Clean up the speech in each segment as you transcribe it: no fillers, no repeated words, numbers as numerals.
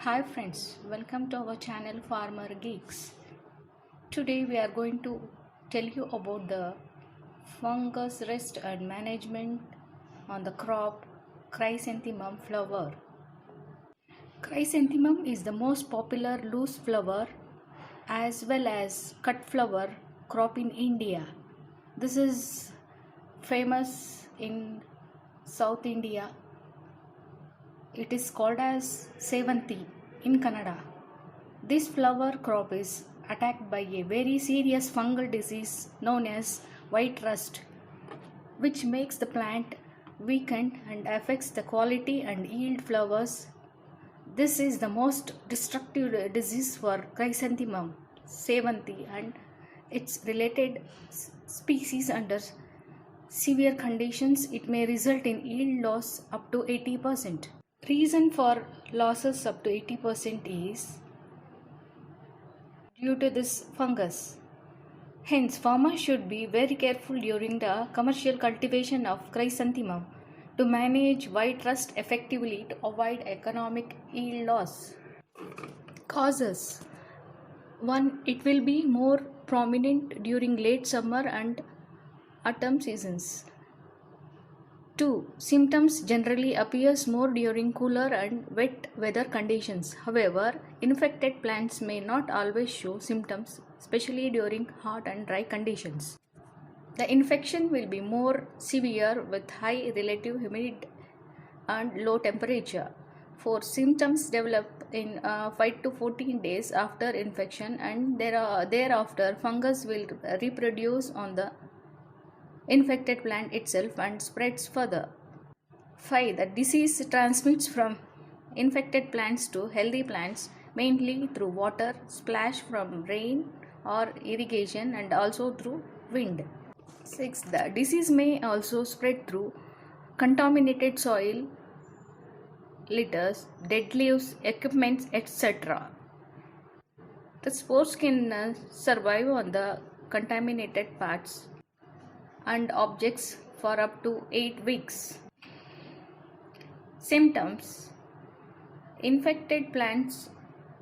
Hi friends, welcome to our channel Farmer Geeks. Today we are going to tell you about the fungus rest and management on the crop chrysanthemum flower. Chrysanthemum is the most popular loose flower as well as cut flower crop in India. This is famous in South India. It is called as Sevanthi in Kannada. This flower crop is attacked by a very serious fungal disease known as white rust, which makes the plant weakened and affects the quality and yield flowers. This is the most destructive disease for chrysanthemum, Sevanthi, and its related species. Under severe conditions, it may result in yield loss up to 80%. Reason for losses up to 80% is due to this fungus. Hence, farmers should be very careful during the commercial cultivation of chrysanthemum to manage white rust effectively to avoid economic yield loss. Causes: 1. It will be more prominent during late summer and autumn seasons. 2. Symptoms generally appears more during cooler and wet weather conditions. However, infected plants may not always show symptoms, especially during hot and dry conditions. The infection will be more severe with high relative humidity and low temperature. 4. Symptoms develop in 5 to 14 days after infection, and thereafter fungus will reproduce on the infected plant itself and spreads further. 5. The disease transmits from infected plants to healthy plants mainly through water splash from rain or irrigation and also through wind. 6. The disease may also spread through contaminated soil, litters, dead leaves, equipments, etc. The spores can survive on the contaminated parts and objects for up to 8 weeks. Symptoms: infected plants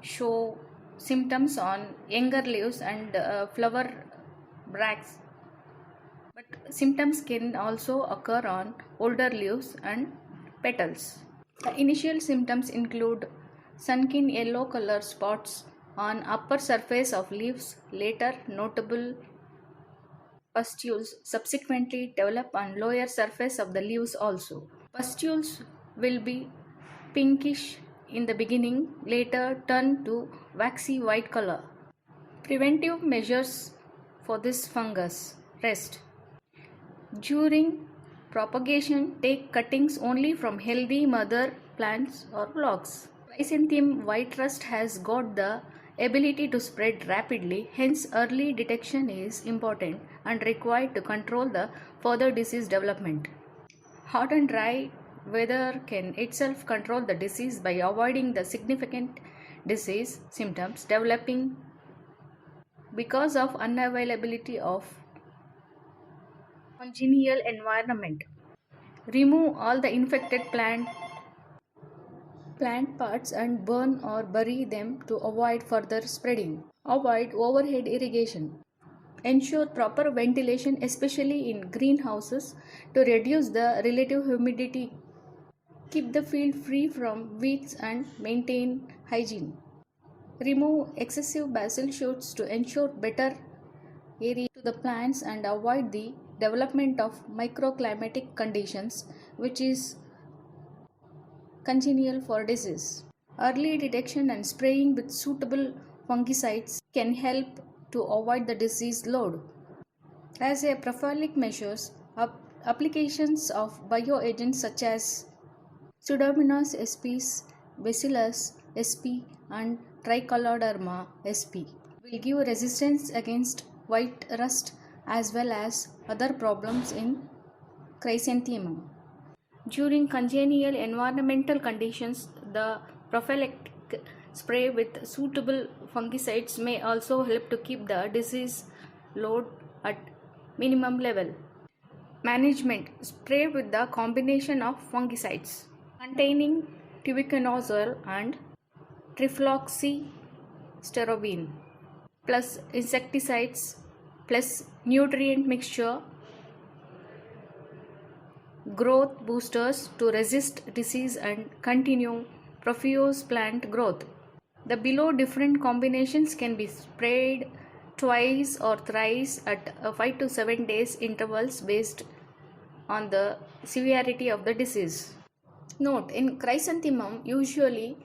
show symptoms on younger leaves and flower bracts, but symptoms can also occur on older leaves and petals. The initial symptoms include sunken yellow color spots on upper surface of leaves. Later, notable pustules subsequently develop on lower surface of the leaves also. Pustules will be pinkish in the beginning, later turn to waxy white color. Preventive measures for this fungus rest: during propagation, take cuttings only from healthy mother plants or logs. Chrysanthemum white rust has got the ability to spread rapidly, hence early detection is important and required to control the further disease development. Hot and dry weather can itself control the disease by avoiding the significant disease symptoms developing because of unavailability of congenial environment. Remove all the infected plant parts and burn or bury them to avoid further spreading. Avoid overhead irrigation. Ensure proper ventilation, especially in greenhouses, to reduce the relative humidity. Keep the field free from weeds and maintain hygiene. Remove excessive basil shoots to ensure better area to the plants and avoid the development of microclimatic conditions, which is congenial for disease. Early detection and spraying with suitable fungicides can help to avoid the disease load. As a prophylactic measures, applications of bioagents such as Pseudomonas sp, Bacillus sp, and Trichoderma sp will give resistance against white rust as well as other problems in chrysanthemum. During congenial environmental conditions, the prophylactic spray with suitable fungicides may also help to keep the disease load at minimum level. Management: spray with the combination of fungicides containing tibuconazole and trifloxystrobin plus insecticides plus nutrient mixture growth boosters to resist disease and continue profuse plant growth. The below different combinations can be sprayed twice or thrice at 5 to 7 days intervals based on the severity of the disease. Note, in chrysanthemum, usually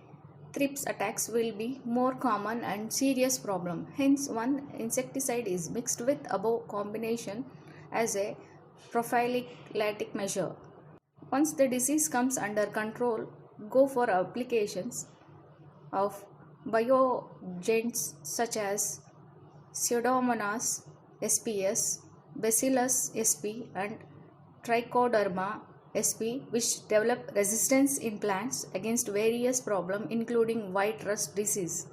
thrips attacks will be more common and serious problem. Hence, one insecticide is mixed with above combination as a prophylactic measure. Once the disease comes under control, go for applications of bioagents such as Pseudomonas sps, Bacillus sp, and Trichoderma sp, which develop resistance in plants against various problems including white rust disease.